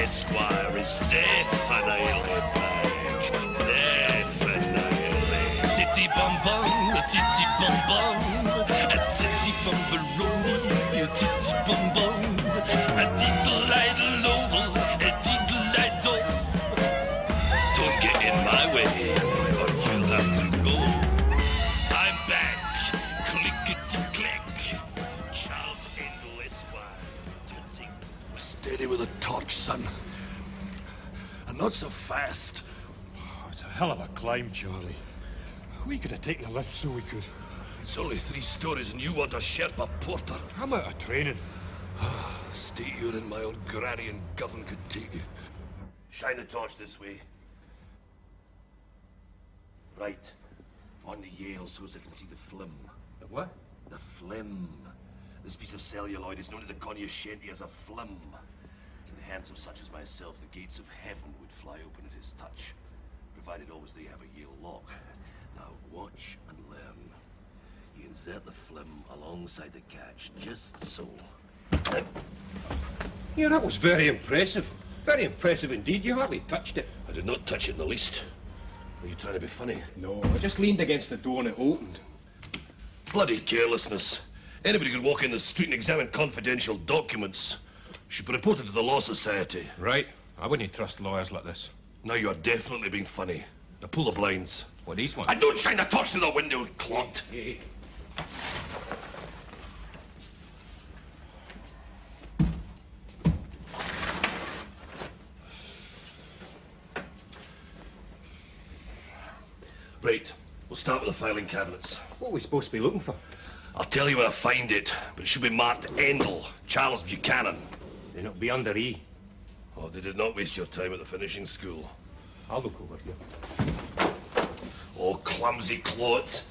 Esquire is definitely back. Definitely. Titty bum bum, a titty bum bum, a titty bumbaroni, a titty bum bum, a diddle-ide low, a diddle-ide-do. Don't get in my way, or you'll have to go. I'm back, clickety-click. Charles Endell, Esquire. Steady with a torch, son. And not so fast. Oh, it's a hell of a climb, Charlie. We could have taken a lift so we could. It's only 3 stories and you want a Sherpa porter. I'm out of training. State you're in, my old granny and Govan could take you. Shine the torch this way. Right. On the Yale so as I can see the phlegm. The what? The phlegm. This piece of celluloid is known to the cognoscenti as a phlegm. In the hands of such as myself, the gates of heaven would fly open at his touch, provided always they have a Yale lock. Now watch and learn. You insert the phlegm alongside the catch, just so. Yeah, that was very impressive. Very impressive indeed. You hardly touched it. I did not touch it in the least. Are you trying to be funny? No, I just leaned against the door and it opened. Bloody carelessness. Anybody could walk in the street and examine confidential documents. Should be reported to the Law Society. Right. I wouldn't trust lawyers like this. Now you are definitely being funny. Now pull the blinds. What, these ones? And don't shine the torch through the window, clot. Hey. Right. We'll start with the filing cabinets. What are we supposed to be looking for? I'll tell you where I find it, but it should be marked Endell, Charles Buchanan. They not be under E. Oh, they did not waste your time at the finishing school. I'll look over here. Oh, clumsy clot.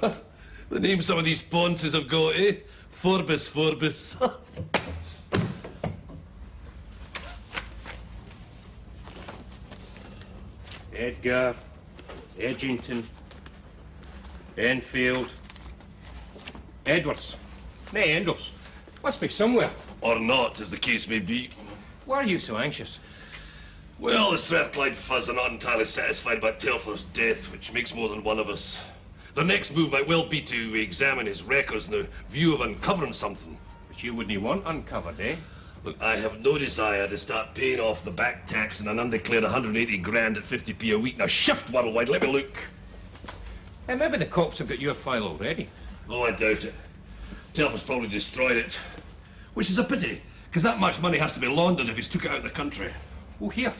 The name some of these ponces have got, eh? Forbes, Forbes. Edgar, Edgington, Enfield, Edwards. Nay, Endels. Must be somewhere. Or not, as the case may be. Why are you so anxious? Well, the Strathclyde fuzz are not entirely satisfied about Telfer's death, which makes more than one of us. The next move might well be to examine his records in the view of uncovering something. But you wouldn't want uncovered, eh? Look, I have no desire to start paying off the back tax and an undeclared 180 grand at 50p a week. Now shift, Worldwide, let me look. Hey, maybe the cops have got your file already. Oh, I doubt it. Telfer's probably destroyed it. Which is a pity, because that much money has to be laundered if he's took it out of the country. Oh, here.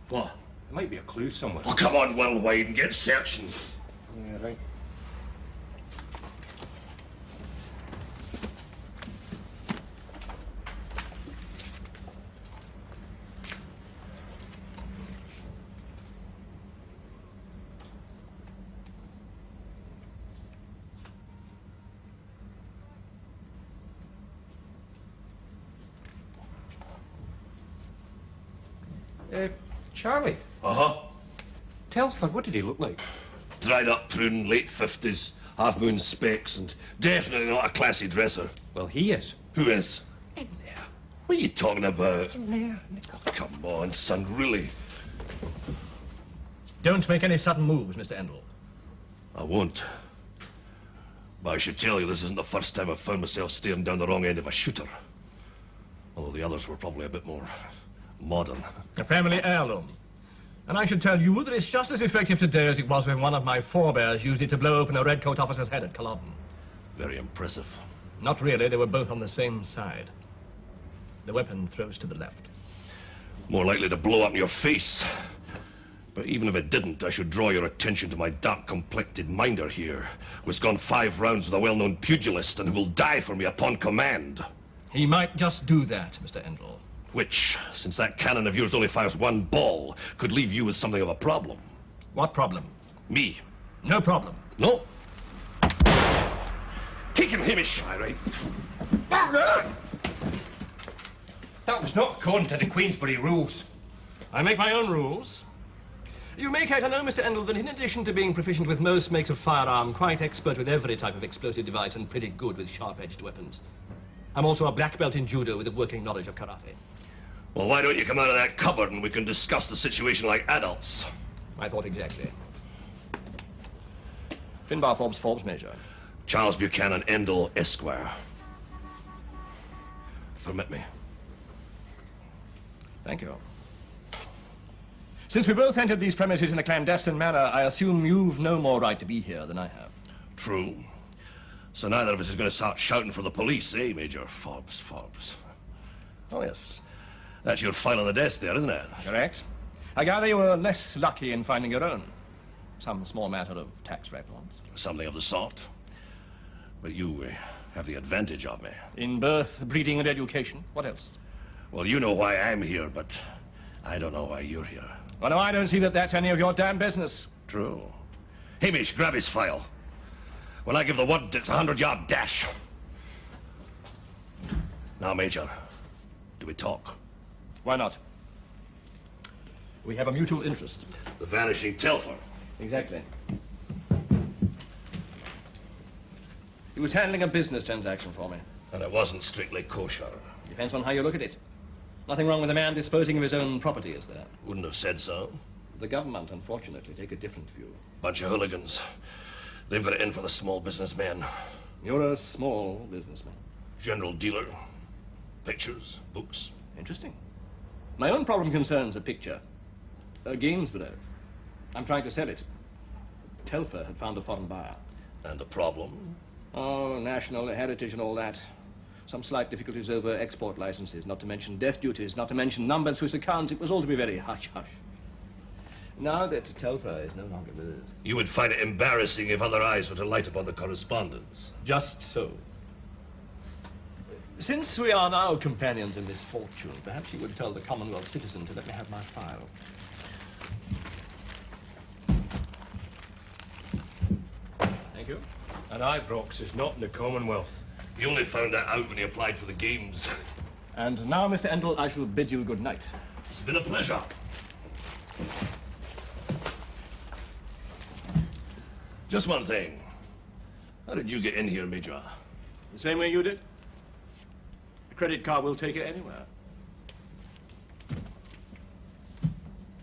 What? There might be a clue somewhere. Oh, come on, Worldwide, and get searching. Yeah, right. Charlie. Uh-huh. Telford, what did he look like? Dried up prune, late 50s, half-moon specs, and definitely not a classy dresser. Well, he is. Who is? In there. What are you talking about? In there. Oh, come on, son, really? Don't make any sudden moves, Mr. Endell. I won't. But I should tell you, this isn't the first time I've found myself staring down the wrong end of a shooter. Although the others were probably a bit more modern. A family heirloom. And I should tell you that it's just as effective today as it was when one of my forebears used it to blow open a redcoat officer's head at Culloden. Very impressive. Not really, they were both on the same side. The weapon throws to the left. More likely to blow up in your face. But even if it didn't, I should draw your attention to my dark-complected minder here, who has gone 5 rounds with a well-known pugilist and who will die for me upon command. He might just do that, Mr. Endell. Which, since that cannon of yours only fires 1 ball, could leave you with something of a problem. What problem? Me. No problem. No. Take him, Hamish. All right. That was not according to the Queensbury rules. I make my own rules. You may care to know, Mr. Endell, that in addition to being proficient with most makes of firearm, quite expert with every type of explosive device, and pretty good with sharp-edged weapons, I'm also a black belt in judo with a working knowledge of karate. Well, why don't you come out of that cupboard and we can discuss the situation like adults? I thought exactly. Finbar Forbes, Major. Charles Buchanan, Endell, Esquire. Permit me. Thank you. Since we both entered these premises in a clandestine manner, I assume you've no more right to be here than I have. True. So neither of us is going to start shouting for the police, eh, Major Forbes? Oh, yes. That's your file on the desk there, isn't it? Correct. I gather you were less lucky in finding your own. Some small matter of tax records. Something of the sort. But you have the advantage of me. In birth, breeding, and education. What else? Well, you know why I'm here, but I don't know why you're here. Well, no, I don't see that that's any of your damn business. True. Hamish, grab his file. When I give the word, it's a 100-yard dash. Now, Major, do we talk? Why not? We have a mutual interest. The vanishing Telfer. Exactly. He was handling a business transaction for me. And it wasn't strictly kosher. Depends on how you look at it. Nothing wrong with a man disposing of his own property, is there? Wouldn't have said so. The government, unfortunately, take a different view. Bunch of hooligans. They've got it in for the small businessmen. You're a small businessman. General dealer. Pictures, books. Interesting. My own problem concerns a picture. A Gainsborough. I'm trying to sell it. Telfer had found a foreign buyer. And the problem? Oh, national heritage and all that. Some slight difficulties over export licenses, not to mention death duties, not to mention numbered Swiss accounts. It was all to be very hush-hush. Now that Telfer is no longer with us. You would find it embarrassing if other eyes were to light upon the correspondence. Just so. Since we are now companions in misfortune, perhaps you would tell the Commonwealth citizen to let me have my file. Thank you. An Ibrox is not in the Commonwealth. He only found that out when he applied for the games. And now, Mr. Endell, I shall bid you good night. It's been a pleasure. Just one thing. How did you get in here, Major? The same way you did? A credit card will take you anywhere.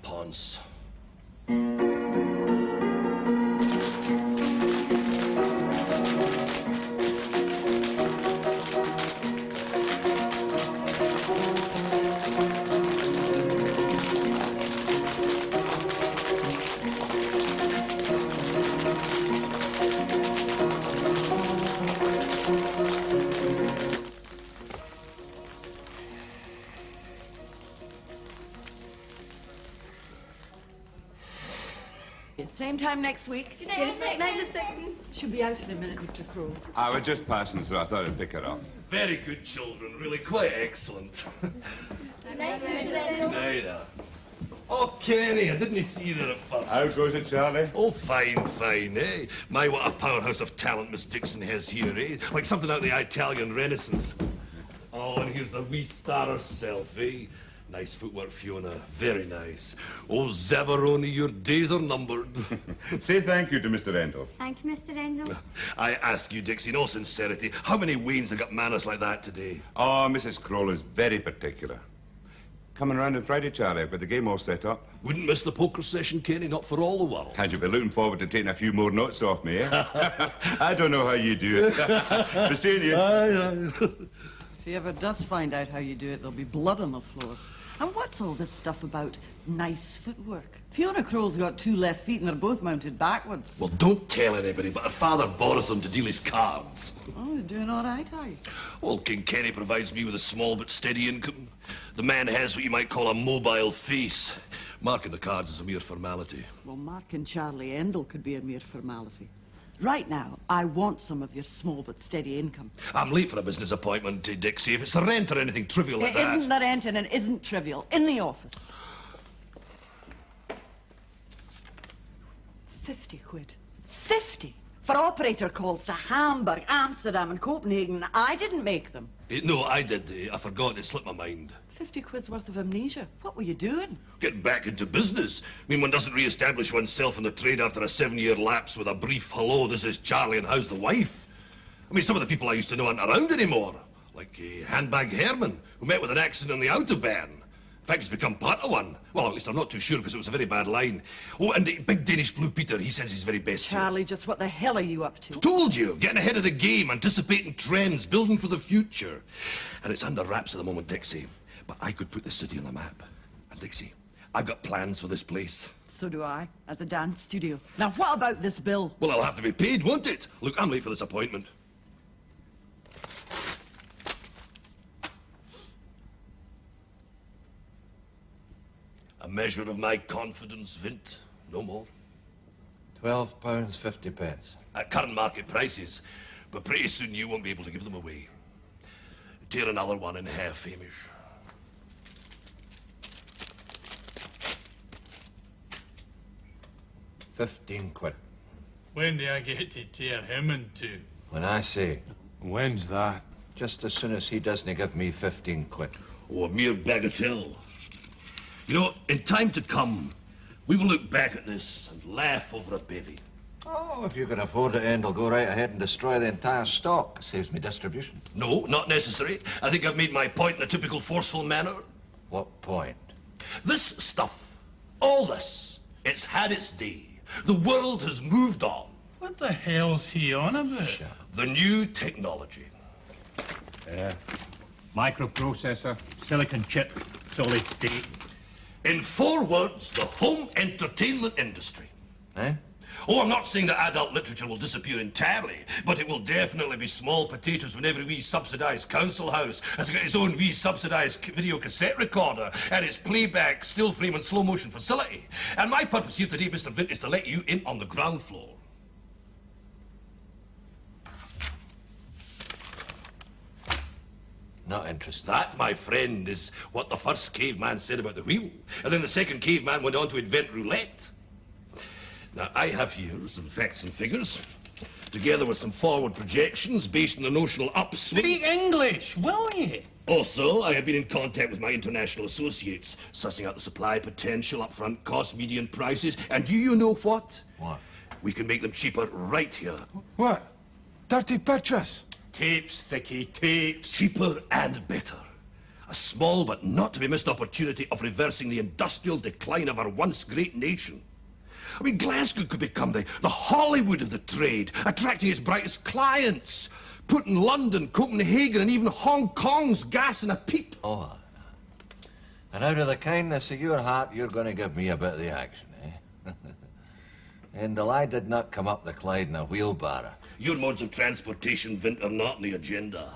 Ponce. Same time next week. Yes, night, Miss Dixon. She'll be out in a minute, Mr. Crowe. I was just passing, so I thought I'd pick her up. Very good children, really quite excellent. Night, Mr. Endell. Neither. Oh, Kenny, I didn't see you there at first. How goes it, Charlie? Oh, fine, eh? My, what a powerhouse of talent Miss Dixon has here, eh? Like something out of the Italian Renaissance. Oh, and here's the wee star herself, eh? Nice footwork, Fiona. Very nice. Oh, Zavaroni, your days are numbered. Say thank you to Mr. Endell. Thank you, Mr. Endell. I ask you, Dixie, in all sincerity, how many Waynes have got manners like that today? Oh, Mrs. Kroll is very particular. Coming round on Friday, Charlie, with the game all set up. Wouldn't miss the poker session, Kenny, not for all the world. And you'll be looking forward to taking a few more notes off me, eh? I don't know how you do it. Be seeing you. If he ever does find out how you do it, there'll be blood on the floor. And what's all this stuff about nice footwork? Fiona Crowell's got 2 left feet and they're both mounted backwards. Well, don't tell anybody, but her father borrows them to deal his cards. Oh, you're doing all right, are you? Well, King Kenny provides me with a small but steady income. The man has what you might call a mobile face. Marking the cards is a mere formality. Well, Mark and Charlie Endell could be a mere formality. Right now, I want some of your small but steady income. I'm late for a business appointment, Dixie. If it's the rent or anything trivial like It that... isn't the rent and it isn't trivial. In the office. 50 quid. 50? For operator calls to Hamburg, Amsterdam and Copenhagen. I didn't make them. No, I did. I forgot. It slipped my mind. 50 quid's worth of amnesia. What were you doing? Getting back into business. I mean, one doesn't re-establish oneself in the trade after a 7-year lapse with a brief hello, this is Charlie and how's the wife? I mean, some of the people I used to know aren't around anymore. Like Handbag Herman, who met with an accident on the Autobahn. In fact, he's become part of one. Well, at least I'm not too sure, because it was a very bad line. Oh, and the big Danish Blue Peter, he says he's very best. Charlie, just what the hell are you up to? Told you, getting ahead of the game, anticipating trends, building for the future. And it's under wraps at the moment, Dixie. But I could put the city on the map. And Dixie, I've got plans for this place. So do I, as a dance studio. Now, what about this bill? Well, I'll have to be paid, won't it? Look, I'm late for this appointment. A measure of my confidence, Vint. No more. £12.50. At current market prices. But pretty soon you won't be able to give them away. Tear another one in half, Hamish. £15. When do I get to tear him in two? When I say, When's that? just as soon as he doesn't give me £15. Oh, a mere bagatelle. You know, in time to come, we will look back at this and laugh over a bevy. Oh, if you can afford it, Endell, go right ahead and destroy the entire stock. Saves me distribution. No, not necessary. I think I've made my point in a typical forceful manner. What point? This stuff, all this, it's had its day. The world has moved on. What the hell's he on about? The new technology. Microprocessor, silicon chip, solid state. In 4 words, the home entertainment industry. Eh? Oh, I'm not saying that adult literature will disappear entirely, but it will definitely be small potatoes when every wee subsidised council house has got its own wee subsidised video cassette recorder and its playback, still frame and slow motion facility. And my purpose here today, Mr. Vint, is to let you in on the ground floor. Not interested. That, my friend, is what the first caveman said about the wheel. And then the second caveman went on to invent roulette. Now, I have here some facts and figures, together with some forward projections based on the notional upswing. Speak English, will you? Also, I have been in contact with my international associates, sussing out the supply potential, upfront costs, median prices, and do you know what? What? We can make them cheaper right here. What? Dirty pictures? Tapes, Thicky, tapes. Cheaper and better. A small but not to be missed opportunity of reversing the industrial decline of our once great nation. I mean, Glasgow could become the Hollywood of the trade, attracting its brightest clients, putting London, Copenhagen, and even Hong Kong's gas in a peep. Oh. And out of the kindness of your heart, you're going to give me a bit of the action, eh? Endell, I did not come up the Clyde in a wheelbarrow. Your modes of transportation, Vint, are not on the agenda.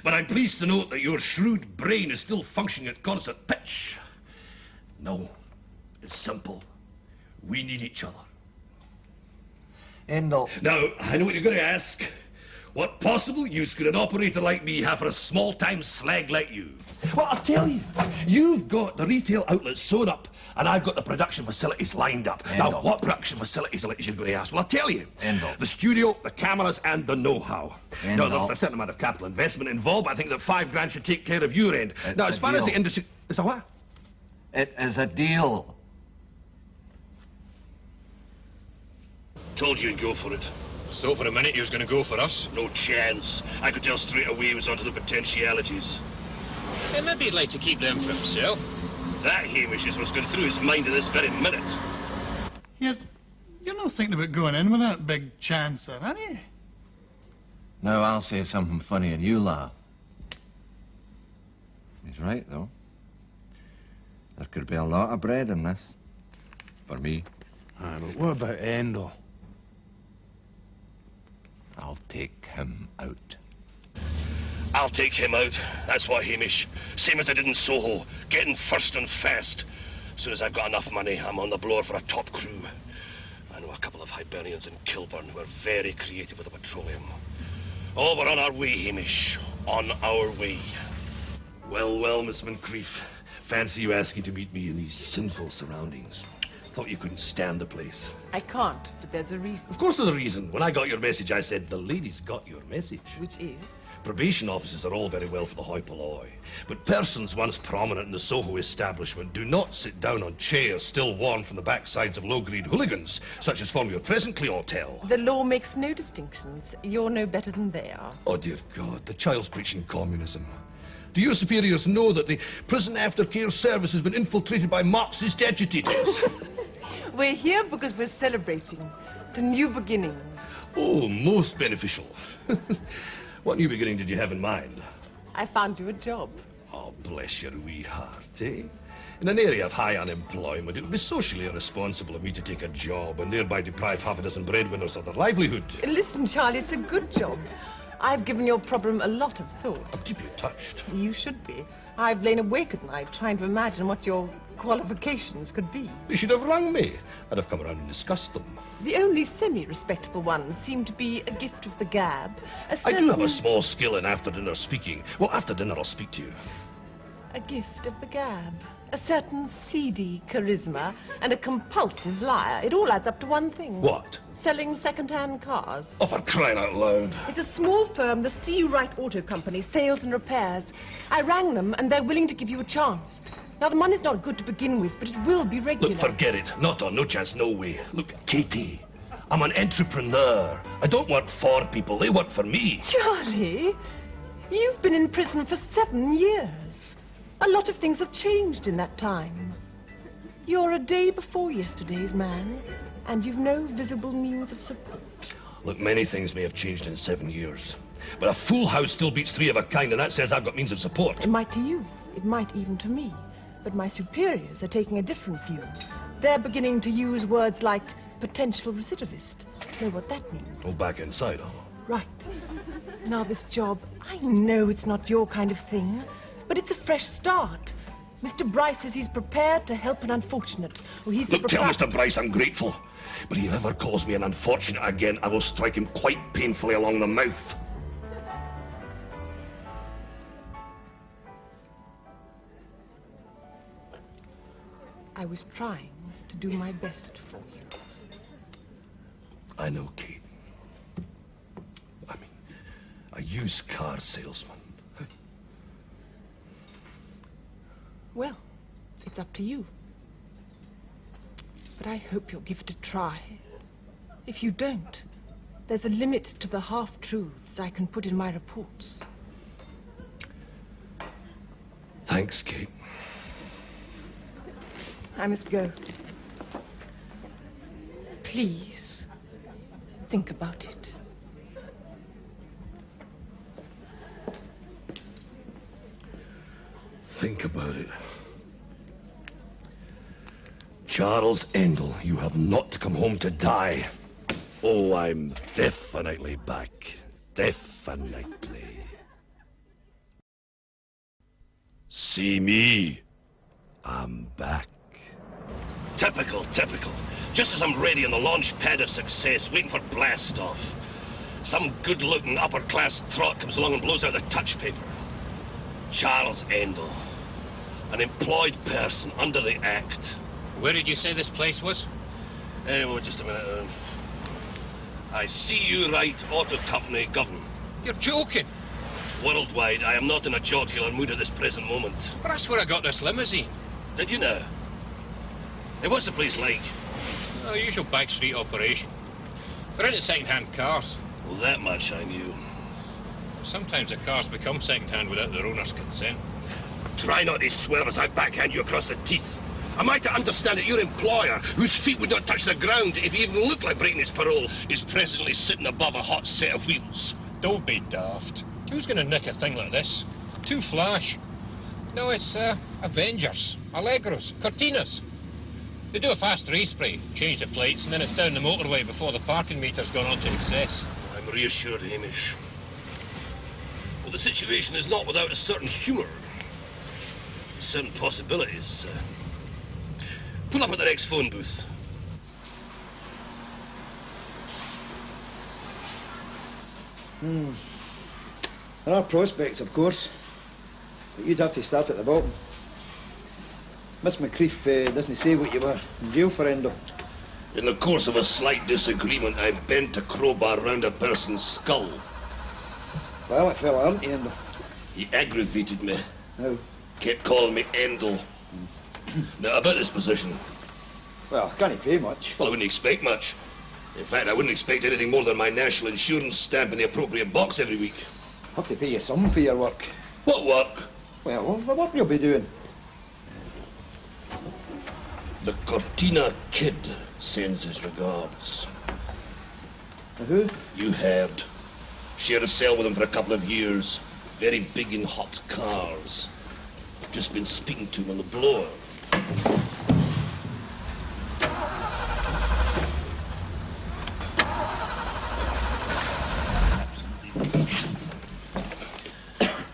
But I'm pleased to note that your shrewd brain is still functioning at concert pitch. No, it's simple. We need each other. Endell. Now, I know what you're going to ask. What possible use could an operator like me have for a small-time slag like you? Well, I'll tell you. You've got the retail outlets sewn up, and I've got the production facilities lined up. Endell. Now, what production facilities are you going to ask? Well, I'll tell you. Endell. The studio, the cameras, and the know-how. Now, Endell. there's a certain amount of capital investment involved, but I think that $5 should take care of your end. It's now, a as far as deal. the industry... Is a what? It is a deal. Told you he'd go for it. So for a minute he was going to go for us. No chance. I could tell straight away he was onto the potentialities. Maybe he'd like to keep them for himself. That, Hamish, is what's going through his mind at this very minute. You're not thinking about going in with that big chancer, are you? Now I'll say something funny and you laugh. He's right, though. There could be a lot of bread in this. For me. Aye, but what about Endell? I'll take him out. I'll take him out. That's what, Hamish. Same as I did in Soho. Getting first and fast. As soon as I've got enough money, I'm on the blower for a top crew. I know a couple of Hibernians in Kilburn who are very creative with the petroleum. Oh, we're on our way, Hamish. On our way. Well, well, Miss Moncrief. Fancy you asking to meet me in these sinful surroundings. Thought you couldn't stand the place. I can't, but there's a reason. Of course there's a reason. When I got your message, I said, the ladies got your message. Which is? Probation officers are all very well for the hoi polloi, but persons once prominent in the Soho establishment do not sit down on chairs still worn from the backsides of low-grade hooligans, such as form your present clientele. The law makes no distinctions. You're no better than they are. Oh, dear God, the child's preaching communism. Do your superiors know that the prison aftercare service has been infiltrated by Marxist agitators? We're here because we're celebrating the new beginnings. Oh, most beneficial. What new beginning did you have in mind? I found you a job. Oh, bless your wee heart, eh? In an area of high unemployment, it would be socially irresponsible of me to take a job and thereby deprive half a dozen breadwinners of their livelihood. Listen, Charlie, it's a good job. I've given your problem a lot of thought. I'm deeply touched. You should be. I've lain awake at night trying to imagine what your qualifications could be. You should have rung me. I'd have come around and discussed them. The only semi-respectable ones seem to be a gift of the gab. I do have a small skill in after-dinner speaking. Well, after dinner I'll speak to you. A gift of the gab. A certain seedy charisma and a compulsive liar. It all adds up to one thing. What? Selling second-hand cars. Oh, for crying out loud. It's a small firm, the See You Right Auto Company, sales and repairs. I rang them and they're willing to give you a chance. Now, the money's not good to begin with, but it will be regular. Look, forget it. Not on, no chance, no way. Look, Katie, I'm an entrepreneur. I don't work for people, they work for me. Charlie, you've been in prison for 7 years. A lot of things have changed in that time. You're a day before yesterday's man, and you've no visible means of support. Look, many things may have changed in 7 years. But a full house still beats 3 of a kind, and that says I've got means of support. It might to you. It might even to me. But my superiors are taking a different view. They're beginning to use words like potential recidivist. Know what that means? Oh, back inside, huh? Right. Now, this job, I know it's not your kind of thing, but it's a fresh start. Mr. Bryce says he's prepared to help an unfortunate. Well, he's Look, tell Mr. Bryce I'm grateful. But if he ever calls me an unfortunate again, I will strike him quite painfully along the mouth. I was trying to do my best for you. I know, Kate. I mean, a used car salesman. Well, it's up to you. But I hope you'll give it a try. If you don't, there's a limit to the half-truths I can put in my reports. Thanks, Kate. I must go. Please, think about it. Think about it. Charles Endell, you have not come home to die. Oh, I'm definitely back. Definitely. See me. I'm back. Typical, typical. Just as I'm ready on the launch pad of success, waiting for blast off, some good-looking upper-class trot comes along and blows out the touch paper. Charles Endell. An employed person under the Act. Where did you say this place was? Well, just a minute. I See You Right Auto Company, Govern. You're joking. Worldwide, I am not in a jocular mood at this present moment. But that's where I got this limousine. Did you know? Hey, what's the place like? A usual backstreet operation. They're into second-hand cars. Well, that much I knew. Sometimes the cars become second-hand without their owner's consent. Try not to swerve as I backhand you across the teeth. Am I to understand that your employer, whose feet would not touch the ground if he even looked like breaking his parole, is presently sitting above a hot set of wheels? Don't be daft. Who's going to nick a thing like this? Too flash. No, it's Avengers, Allegros, Cortinas. They do a fast respray, change the plates, and then it's down the motorway before the parking meter's gone on to excess. I'm reassured, Hamish. Well, the situation is not without a certain humour. Certain possibilities. Pull up at the next phone booth. There are prospects, of course, but you'd have to start at the bottom. Miss McCreef doesn't say what you were in jail for, Endell. In the course of a slight disagreement, I bent a crowbar round a person's skull. Well, it fell, aren't you, Endell? He aggravated me. How? Kept calling me Endell. Now, about this position. Well, can't he pay much? Well, I wouldn't expect much. In fact, I wouldn't expect anything more than my national insurance stamp in the appropriate box every week. Have to pay you some for your work. What work? Well, the work you'll be doing. The Cortina Kid sends his regards. Who? You heard. Shared a cell with him for a couple of years. Very big in hot cars. Just been speaking to him on the blower.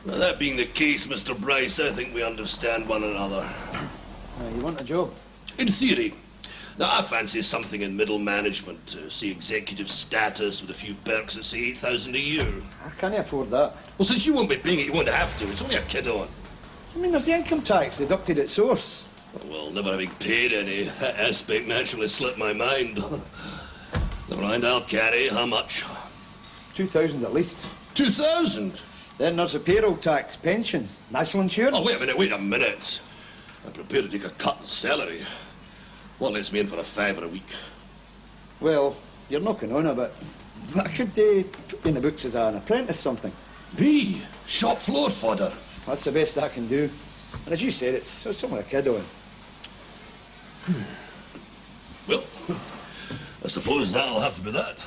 Now, that being the case, Mr. Bryce, I think we understand one another. You want a job? In theory. Now, I fancy something in middle management, say executive status with a few perks at, say, 8,000 a year. I can't afford that. Well, since you won't be paying it, you won't have to. It's only a kid on. I mean, there's the income tax deducted at source. Well, never having paid any, that aspect naturally slipped my mind. Never mind, I'll carry. How much? 2,000 at least. 2,000? Then there's the payroll tax, pension, national insurance. Oh, wait a minute. I'm prepared to take a cut in salary. What lets me in for a £5 a week? Well, you're knocking on a bit. I could put in the books as an apprentice something. Me? Shop floor fodder? That's the best I can do. And as you said, it's something a kid on. Well, I suppose that'll have to be that.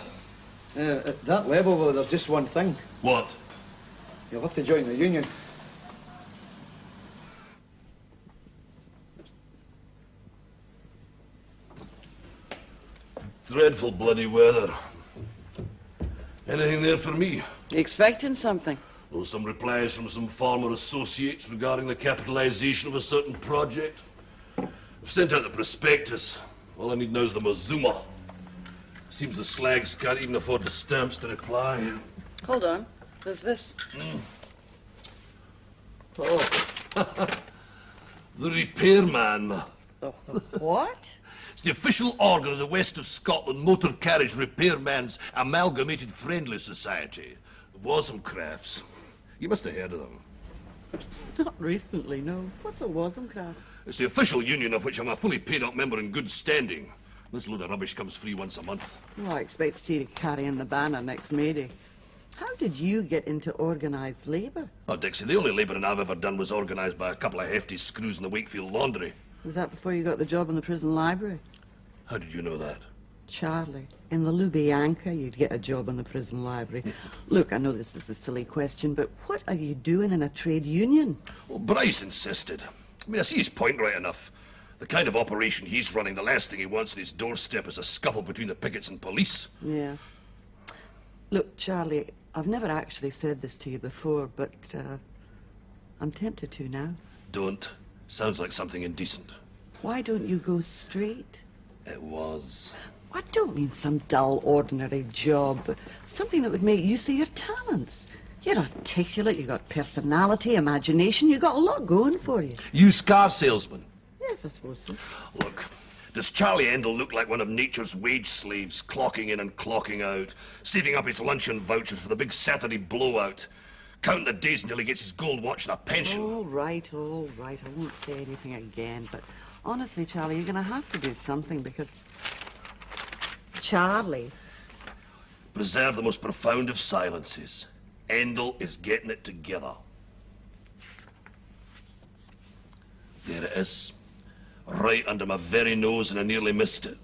At that level, though, there's just one thing. What? You'll have to join the union. Dreadful bloody weather. Anything there for me? Expecting something? Oh, some replies from some former associates regarding the capitalization of a certain project. I've sent out the prospectus. All I need now is the Mazuma. Seems the slags can't even afford the stamps to reply. Hold on. There's this. Oh. The repairman. Oh, what? It's the official organ of the West of Scotland Motor Carriage Repairman's Amalgamated Friendly Society. The Wosamcrafts. You must have heard of them. Not recently, no. What's a Wosamcraft? It's the official union of which I'm a fully paid-up member in good standing. This load of rubbish comes free once a month. Well, I expect to see you carrying the banner next May Day. How did you get into organised labour? Oh, Dixie, the only labouring I've ever done was organised by a couple of hefty screws in the Wakefield laundry. Was that before you got the job in the prison library? How did you know that? Charlie, in the Lubyanka, you'd get a job in the prison library. Look, I know this is a silly question, but what are you doing in a trade union? Well, Bryce insisted. I mean, I see his point right enough. The kind of operation he's running, the last thing he wants on his doorstep is a scuffle between the pickets and police. Yeah. Look, Charlie, I've never actually said this to you before, but I'm tempted to now. Don't. Sounds like something indecent. Why don't you go straight? It was. I don't mean some dull, ordinary job, but something that would make use of your talents. You're articulate, you got personality, imagination, you got a lot going for you. Used car salesman. Yes, I suppose so. Look, does Charlie Endell look like one of nature's wage slaves, clocking in and clocking out, saving up his luncheon vouchers for the big Saturday blowout, counting the days until he gets his gold watch and a pension? All right, I won't say anything again, but honestly, Charlie, you're going to have to do something because... Charlie. Preserve the most profound of silences. Endell is getting it together. There it is. Right under my very nose, and I nearly missed it.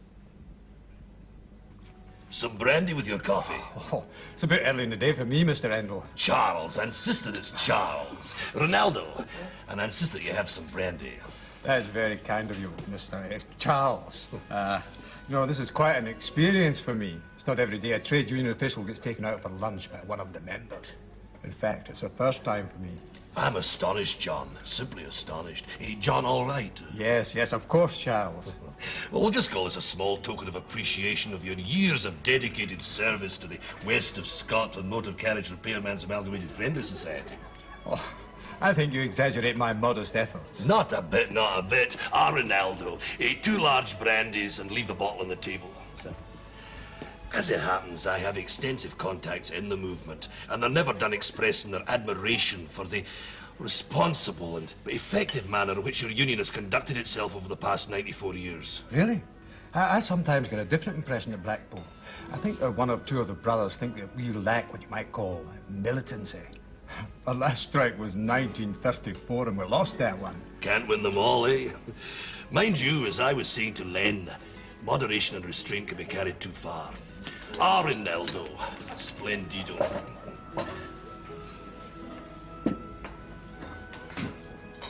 Some brandy with your coffee? Oh, it's a bit early in the day for me, Mr. Endell. Charles, I insist that it's Charles. Ronaldo, and I insist that you have some brandy. That is very kind of you, Mr. Charles. No, this is quite an experience for me. It's not every day a trade union official gets taken out for lunch by one of the members. In fact, it's the first time for me. I'm astonished, John. Simply astonished. Hey, John, all right? Yes, of course, Charles. Well, we'll just call this a small token of appreciation of your years of dedicated service to the West of Scotland Motor Carriage Repairman's Amalgamated Friendly Society. Oh, I think you exaggerate my modest efforts. Not a bit, not a bit. Ronaldo, 2 large brandies and leave the bottle on the table. As it happens, I have extensive contacts in the movement, and they're never done expressing their admiration for the responsible and effective manner in which your union has conducted itself over the past 94 years. Really? I sometimes get a different impression at Blackpool. I think one or two of the brothers think that we lack what you might call militancy. Our last strike was 1934 and we lost that one. Can't win them all, eh? Mind you, as I was saying to Len, moderation and restraint can be carried too far. Endell, though. Splendido.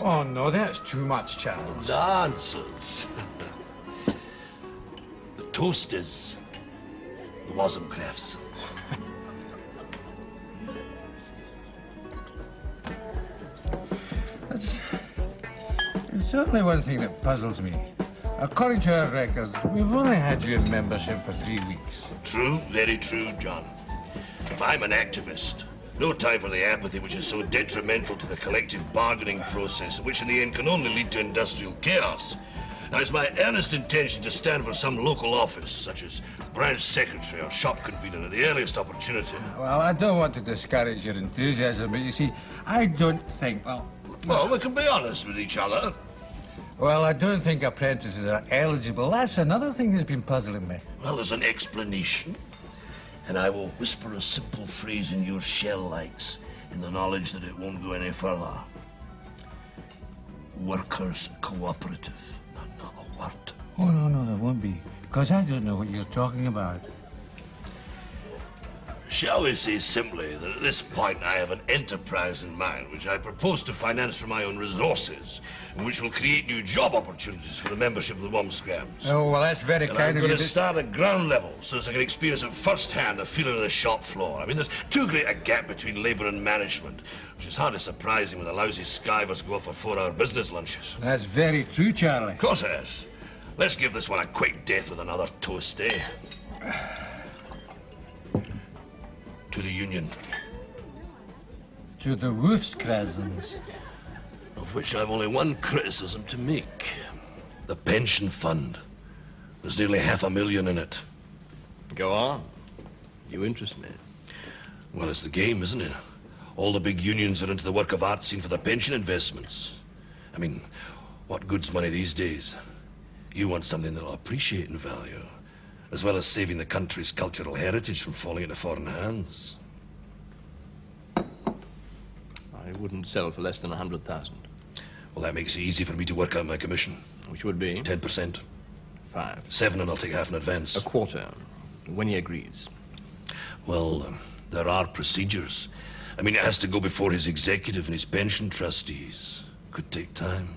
Oh, no, that's too much, Charles. Nonsense. The toast is the Wozencrafts. There's certainly one thing that puzzles me. According to our records, we've only had you in membership for 3 weeks. True, very true, John. I'm an activist. No time for the apathy which is so detrimental to the collective bargaining process, which in the end can only lead to industrial chaos. Now, it's my earnest intention to stand for some local office, such as branch secretary or shop convener at the earliest opportunity. Well, I don't want to discourage your enthusiasm, but you see, I don't think, Well, we can be honest with each other. Well, I don't think apprentices are eligible. That's another thing that's been puzzling me. Well, there's an explanation. And I will whisper a simple phrase in your shell likes, in the knowledge that it won't go any further. Workers' cooperative. Not a word. Oh, no, there won't be. Because I don't know what you're talking about. Shall we say simply that at this point I have an enterprise in mind which I propose to finance from my own resources and which will create new job opportunities for the membership of the Wozencrafts. Oh, well, that's very And kind I'm of going you. to start at ground level so as I can experience at first hand the feeling of the shop floor. I mean, there's too great a gap between labour and management, which is hardly surprising when the lousy skivers go off for 4-hour business lunches. That's very true, Charlie. Of course it is. Let's give this one a quick death with another toast, eh? To the Union. To the Wozencrafts. Of which I've only one criticism to make. The pension fund. There's nearly $500,000 in it. Go on. You interest me. Well, it's the game, isn't it? All the big unions are into the work of art scene for their pension investments. I mean, what good's money these days? You want something that'll appreciate in value, as well as saving the country's cultural heritage from falling into foreign hands. I wouldn't sell for less than 100,000. Well, that makes it easy for me to work out my commission. Which would be? 10%. 5. 7, and I'll take half in advance. A quarter, when he agrees. Well, there are procedures. I mean, it has to go before his executive and his pension trustees. Could take time.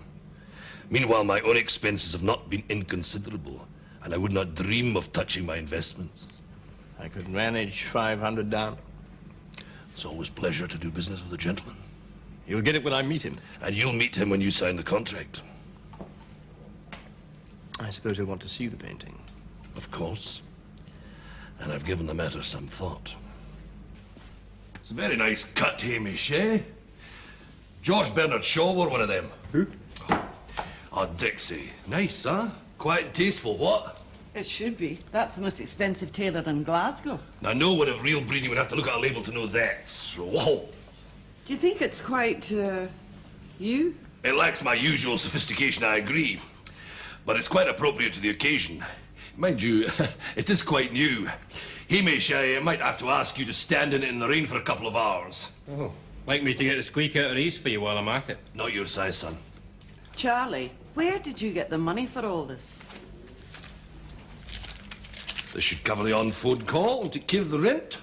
Meanwhile, my own expenses have not been inconsiderable, and I would not dream of touching my investments. I could manage 500 down. It's always a pleasure to do business with a gentleman. You'll get it when I meet him. And you'll meet him when you sign the contract. I suppose he'll want to see the painting. Of course. And I've given the matter some thought. It's a very nice cut, Hamish, eh? George Bernard Shaw wore one of them. Who? Oh, Dixie. Nice, huh? Quite and tasteful, what? It should be. That's the most expensive tailor in Glasgow. Now, no one of real breeding would have to look at a label to know that. So, whoa. Do you think it's quite, you? It lacks my usual sophistication, I agree. But it's quite appropriate to the occasion. Mind you, it is quite new. Hamish, I might have to ask you to stand in it in the rain for a couple of hours. Oh, like me to get the squeak out of these for you while I'm at it? Not your size, son. Charlie, where did you get the money for all this? This should cover the on-phone call to give the rent.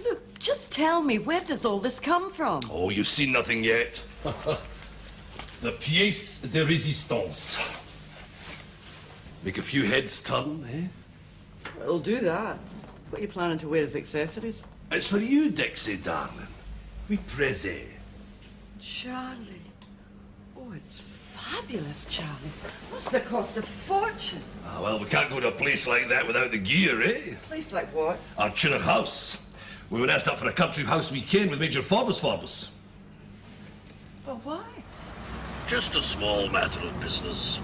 Look, just tell me, where does all this come from? Oh, you've seen nothing yet. The pièce de résistance. Make a few heads turn, eh? It'll do that. What are you planning to wear as accessories? It's for you, Dixie, darling. We preze. Charlie. Oh, it's fabulous, Charlie. Must have cost a fortune. Ah, well, we can't go to a place like that without the gear, eh? A place like what? Our Chinook house. We were asked up for a country house weekend with Major Forbes. But why? Just a small matter of business.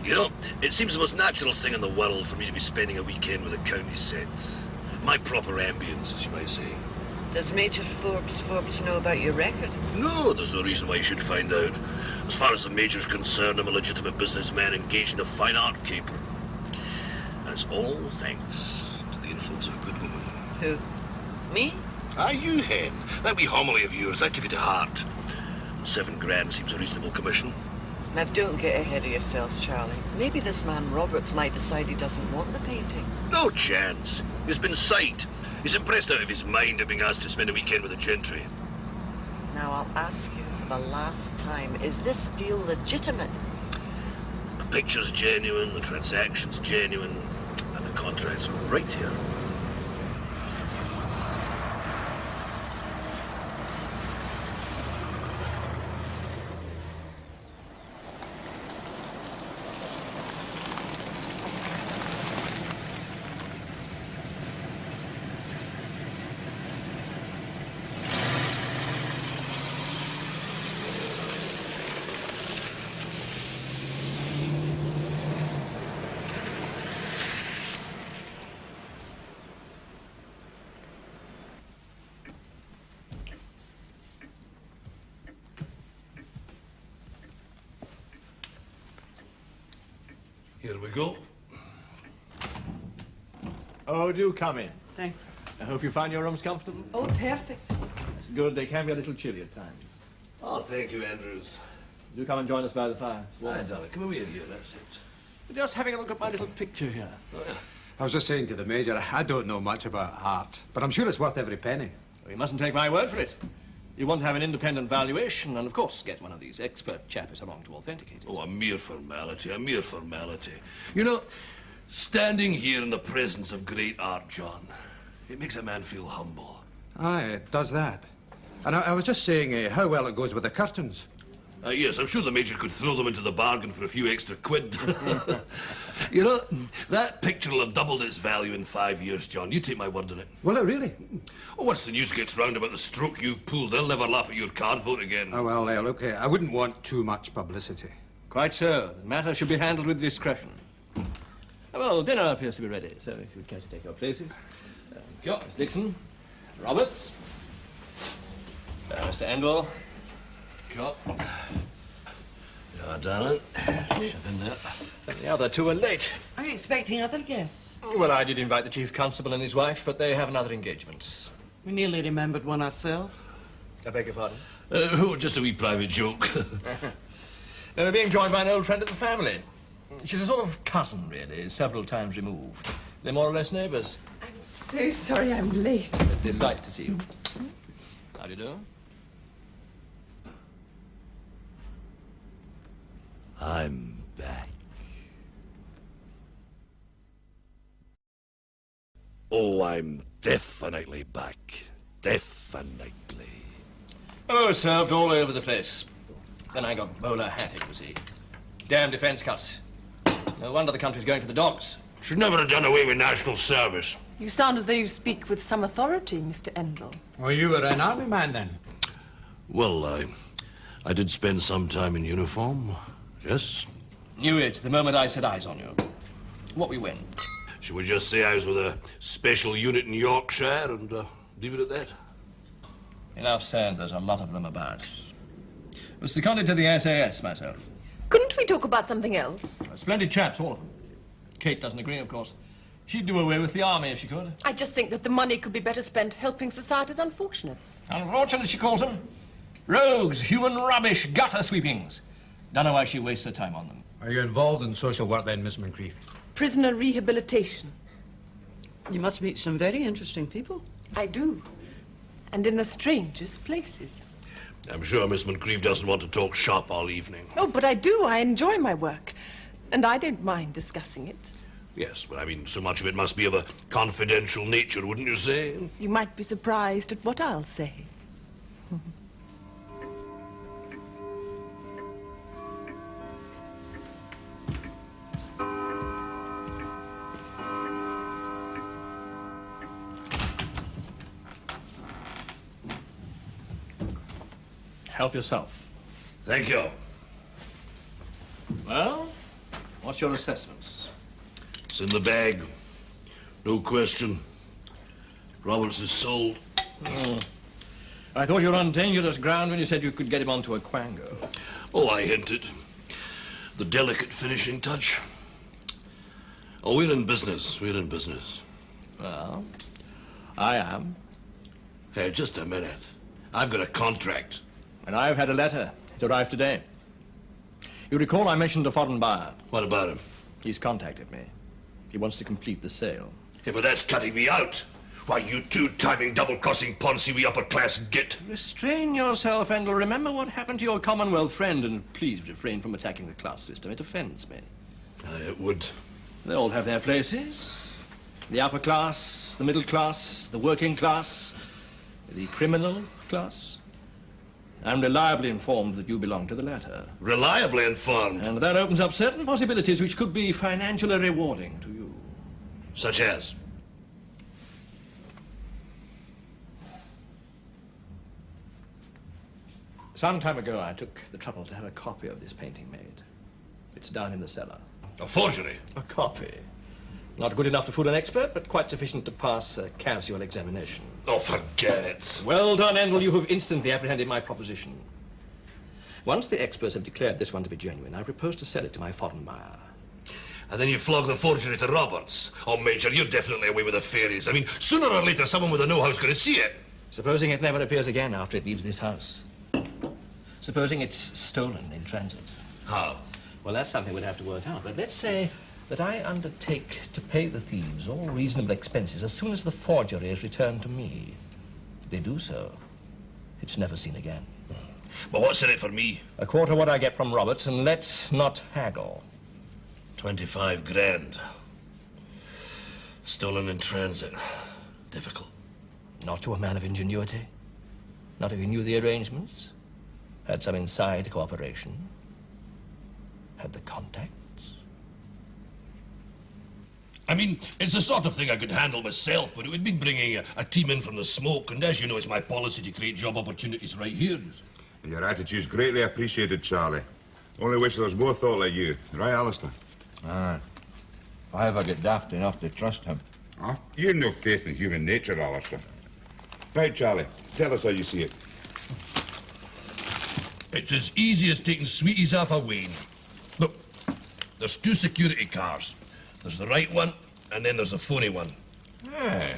You know, it seems the most natural thing in the world for me to be spending a weekend with a county set. My proper ambience, as you might say. Does Major Forbes know about your record? No, there's no reason why you should find out. As far as the Major's concerned, I'm a legitimate businessman engaged in a fine art caper. And it's all thanks to the influence of a good woman. Who? Me? Ah, you hen. That wee homily of yours, I took it to heart. £7 seems a reasonable commission. Now, don't get ahead of yourself, Charlie. Maybe this man Roberts might decide he doesn't want the painting. No chance. He's been psyched. He's impressed out of his mind at being asked to spend a weekend with the gentry. Now, I'll ask you for the last time, is this deal legitimate? The picture's genuine, the transaction's genuine, and the contract's right here. Here we go. Oh, do come in. Thanks. I hope you find your rooms comfortable. Oh, perfect. That's good. They can be a little chilly at times. Oh, thank you, Andrews. Do come and join us by the fire. Aye, darling, come away here, that's it. Just having a look at my little picture here. Oh, yeah. I was just saying to the Major, I don't know much about art, but I'm sure it's worth every penny. Well, you mustn't take my word for it. You want to have an independent valuation and, of course, get one of these expert chappers along to authenticate it. Oh, a mere formality, a mere formality. You know, standing here in the presence of great art, John, it makes a man feel humble. Aye, it does that. And I was just saying how well it goes with the curtains. Yes, I'm sure the Major could throw them into the bargain for a few extra quid. You know, that picture will have doubled its value in 5 years, John. You take my word on it. Will it really? Oh, once the news gets round about the stroke you've pulled, they'll never laugh at your card vote again. Oh, well, look, I wouldn't want too much publicity. Quite so. The matter should be handled with discretion. Well, dinner appears to be ready, so if you'd care to take your places. Miss Dixon, Roberts, Mr. Endell. Yeah, darling. Shove in there. The other two are late. Are you expecting other guests? Well, I did invite the Chief Constable and his wife, but they have another engagement. We nearly remembered one ourselves. I beg your pardon? Oh, just a wee private joke. We're being joined by an old friend of the family. She's a sort of cousin, really, several times removed. They're more or less neighbours. I'm so sorry I'm late. A delight to see you. How do you do? I'm back. Oh, I'm definitely back. Definitely. Oh, served all over the place. Then I got bowler hatted, you see. Damn defence cuts. No wonder the country's going to the dogs. Should never have done away with national service. You sound as though you speak with some authority, Mr. Endell. Well, you were an army man, then? Well, I did spend some time in uniform, yes. Knew it the moment I set eyes on you. What we win. Should we just say I was with a special unit in Yorkshire and leave it at that? Enough said, there's a lot of them about. Was seconded to the SAS myself. Couldn't we talk about something else? Splendid chaps, all of them. Kate doesn't agree, of course. She'd do away with the army if she could. I just think that the money could be better spent helping society's unfortunates. Unfortunate, she calls them. Rogues, human rubbish, gutter sweepings. Don't know why she wastes her time on them. Are you involved in social work then, Miss Moncrief? Prisoner rehabilitation. You must meet some very interesting people. I do. And in the strangest places. I'm sure Miss Moncrief doesn't want to talk shop all evening. Oh, but I do. I enjoy my work. And I don't mind discussing it. Yes, but I mean, so much of it must be of a confidential nature, wouldn't you say? You might be surprised at what I'll say. Help yourself. Thank you. Well, what's your assessment? It's in the bag. No question. Roberts is sold. I thought you were on dangerous ground when you said you could get him onto a quango. Oh, I hinted. The delicate finishing touch. Oh, we're in business. We're in business. Well, I am. Hey, just a minute. I've got a contract. And I've had a letter. It arrived today. You recall I mentioned a foreign buyer. What about him? He's contacted me. He wants to complete the sale. Yeah, but that's cutting me out. Why, you two-timing, double-crossing, Ponzi-wee upper-class git. Restrain yourself, Endell. Remember what happened to your Commonwealth friend, and please refrain from attacking the class system. It offends me. It would. They all have their places. The upper class, the middle class, the working class, the criminal class. I'm reliably informed that you belong to the latter. Reliably informed? And that opens up certain possibilities which could be financially rewarding to you. Such as? Some time ago, I took the trouble to have a copy of this painting made. It's down in the cellar. A forgery? A copy. Not good enough to fool an expert, but quite sufficient to pass a casual examination. Oh, forget it. Well done, Endell. You have instantly apprehended my proposition. Once the experts have declared this one to be genuine, I propose to sell it to my foreign buyer. And then you flog the forgery to Roberts. Oh, Major, you're definitely away with the fairies. I mean, sooner or later, someone with a know-how's going to see it. Supposing it never appears again after it leaves this house. Supposing it's stolen in transit. How? Well, that's something we'd have to work out. But let's say that I undertake to pay the thieves all reasonable expenses as soon as the forgery is returned to me. If they do so, it's never seen again. But what's in it for me? A quarter what I get from Roberts, and let's not haggle. 25 grand. Stolen in transit. Difficult. Not to a man of ingenuity. Not if he knew the arrangements. Had some inside cooperation. Had the contacts. I mean, it's the sort of thing I could handle myself, but it would mean bringing a team in from the smoke, and as you know, it's my policy to create job opportunities right here. Your attitude's greatly appreciated, Charlie. Only wish there was more thought like you. Right, Alistair? Aye. If I ever get daft enough to trust him. Huh? You've no faith in human nature, Alistair. Right, Charlie. Tell us how you see it. It's as easy as taking sweeties off a Wayne. Look, there's two security cars. There's the right one, and then there's the phony one. Hey.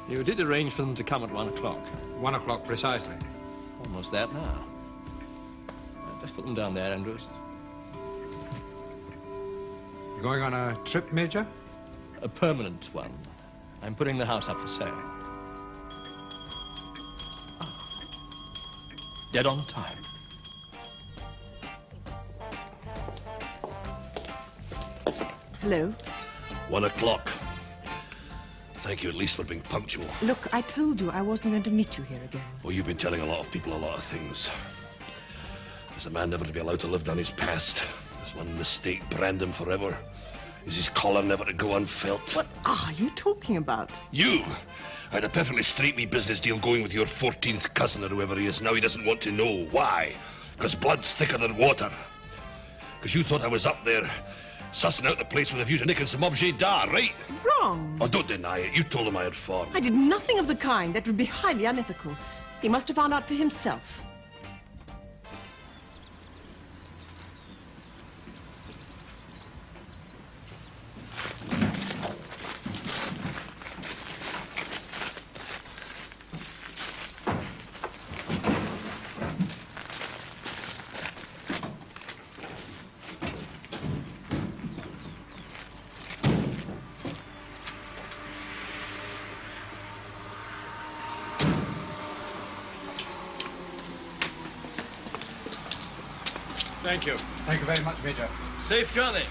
You did arrange for them to come at 1 o'clock. 1 o'clock precisely. Almost that now. Just put them down there, Andrews. You going on a trip, Major? A permanent one. I'm putting the house up for sale. Dead on time. Hello. 1 o'clock. Thank you at least for being punctual. Look, I told you I wasn't going to meet you here again. Well, you've been telling a lot of people a lot of things. Is a man never to be allowed to live down his past? Does one mistake brand him forever? Is his collar never to go unfelt? What are you talking about? You! I had a perfectly straight wee business deal going with your 14th cousin or whoever he is. Now he doesn't want to know. Why? Because blood's thicker than water. Because you thought I was up there sussing out the place with a view to nicking some objet d'art, right? Wrong. Oh, don't deny it. You told him I had form. I did nothing of the kind. That would be highly unethical. He must have found out for himself. Thank you. Thank you very much, Major. Safe journey.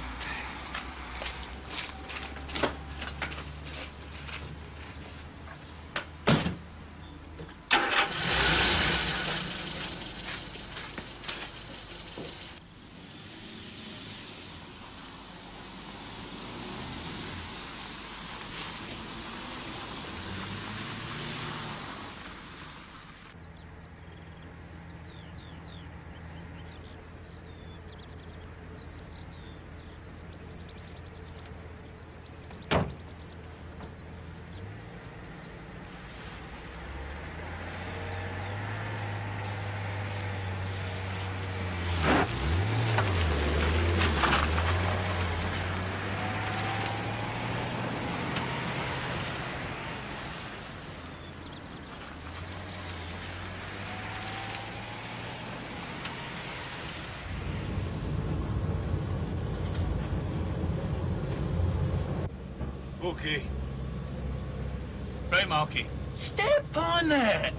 Okay. Right, Marky. Step on it!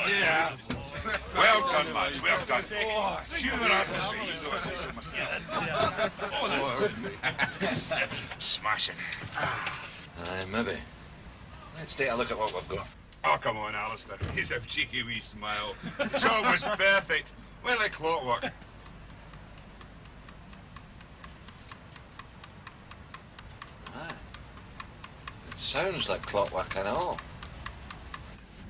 Yeah. Well done, lads, well done. Pure artistry, you know, I say so myself. Smashing. Aye, maybe. Let's take a look at what we've got. Oh, come on, Alistair. He's a cheeky wee smile. The job was perfect. Well, like clockwork. Aye. It sounds like clockwork and all.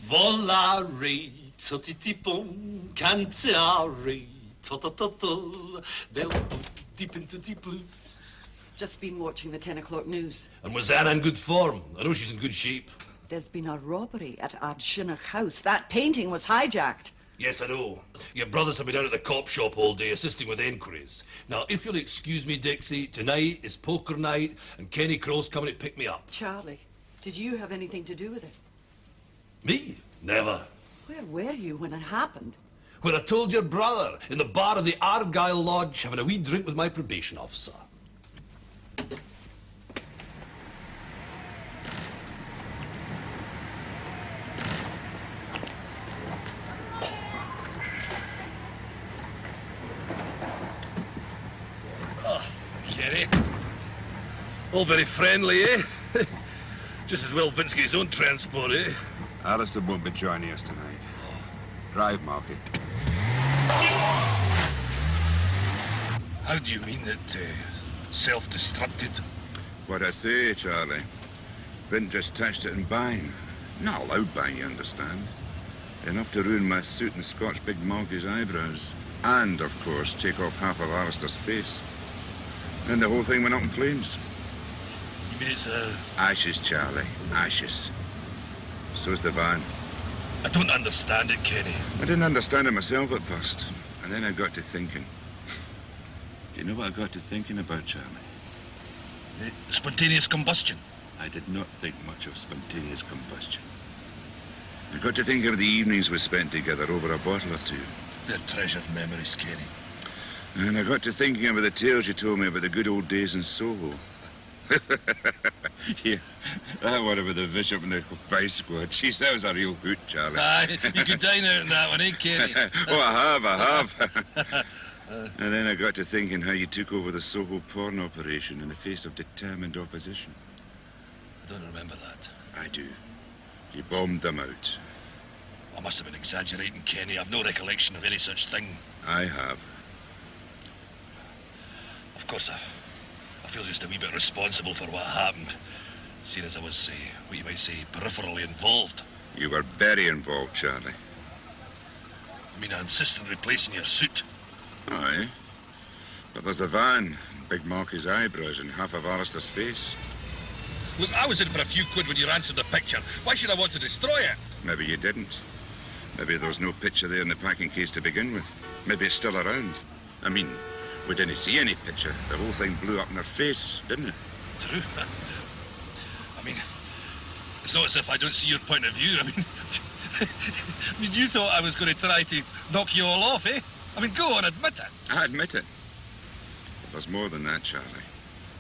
Volare, totiti-boom, cantare, to-to-to-to, they'll deep into deep blue. Just been watching the 10 o'clock news. And was Anna in good form? I know she's in good shape. There's been a robbery at Ardshunach House. That painting was hijacked. Yes, I know. Your brothers have been out at the cop shop all day assisting with enquiries. Now, if you'll excuse me, Dixie, tonight is poker night and Kenny Crow's coming to pick me up. Charlie, did you have anything to do with it? Me? Never. Where were you when it happened? Where I told your brother, in the bar of the Argyle Lodge, having a wee drink with my probation officer. Kenny. All very friendly, eh? Just as well Vince get his own transport, eh? Alistair won't be joining us tonight. Drive, Marky. How do you mean that self-destructed? What I say, Charlie. Vin just touched it in bang. Not allowed bang, you understand. Enough to ruin my suit and scorch Big Marky's eyebrows. And, of course, take off half of Alistair's face. Then the whole thing went up in flames. You mean it's Ashes, Charlie. Ashes. So's the van. I don't understand it, Kenny. I didn't understand it myself at first. And then I got to thinking. Do you know what I got to thinking about, Charlie? Spontaneous combustion. I did not think much of spontaneous combustion. I got to think of the evenings we spent together over a bottle or two. They're treasured memories, Kenny. And I got to thinking about the tales you told me about the good old days in Soho. Yeah, that one about the bishop and the vice squad. Jeez, that was a real hoot, Charlie. Aye, you could dine out in that one, eh, Kenny? Oh, I have. And then I got to thinking how you took over the Soho porn operation in the face of determined opposition. I don't remember that. I do. You bombed them out. I must have been exaggerating, Kenny. I've no recollection of any such thing. I have. Of course, I feel just a wee bit responsible for what happened, seeing as I was, what you might say, peripherally involved. You were very involved, Charlie. I mean, I insist on replacing your suit. Aye. But there's the van, Big Marky's eyebrows, and half of Alistair's face. Look, I was in for a few quid when you ransomed the picture. Why should I want to destroy it? Maybe you didn't. Maybe there was no picture there in the packing case to begin with. Maybe it's still around. I mean, we didn't see any picture. The whole thing blew up in our face, didn't it? True. I mean, it's not as if I don't see your point of view. I mean, you thought I was going to try to knock you all off, eh? I mean, go on, admit it. I admit it. But there's more than that, Charlie.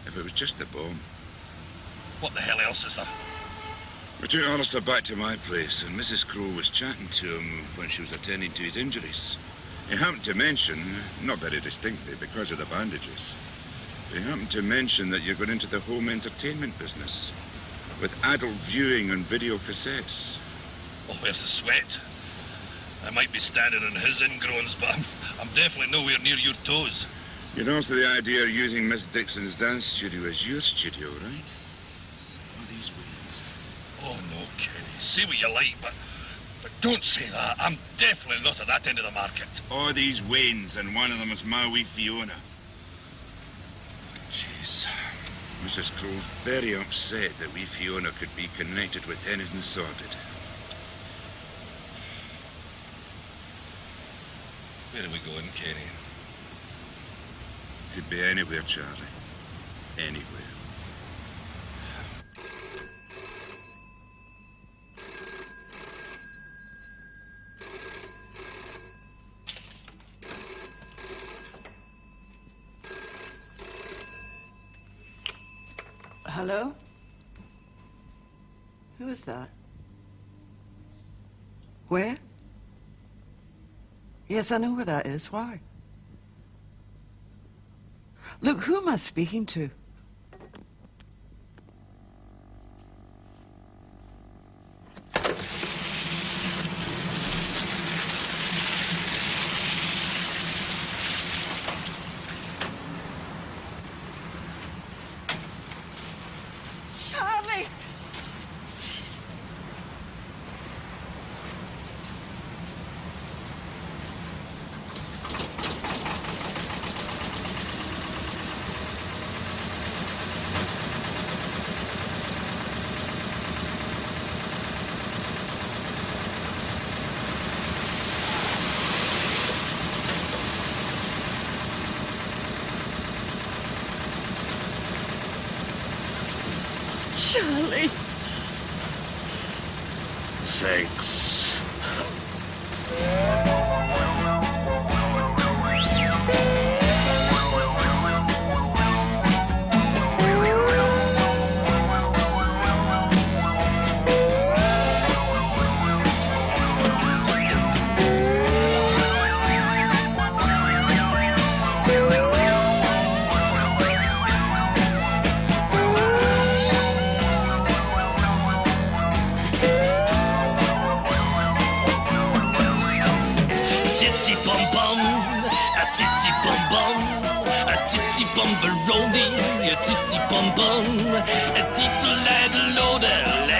If it was just the bomb. What the hell else is there? We took Alistair back to my place, and Mrs. Crowe was chatting to him when she was attending to his injuries. He happened to mention, not very distinctly because of the bandages, he happened to mention that you're going into the home entertainment business with adult viewing on video cassettes. Oh, where's the sweat? I might be standing on his ingrowns, but I'm definitely nowhere near your toes. You'd also the idea of using Miss Dixon's dance studio as your studio, right? All these ways. Oh, no, Kenny. Say what you like, but don't say that. I'm definitely not at that end of the market. All these wains, and one of them is my wee Fiona. Jeez. Mrs. Crowe's very upset that wee Fiona could be connected with anything sordid. Where are we going, Kenny? Could be anywhere, Charlie. Anywhere. Hello? Who is that? Where? Yes, I know where that is. Why? Look, who am I speaking to? Charlie! Charlie! Thanks. Titty bum bum, a titty bum bum, a titty bumbaroni, a titty bum bum, a titty lad loader.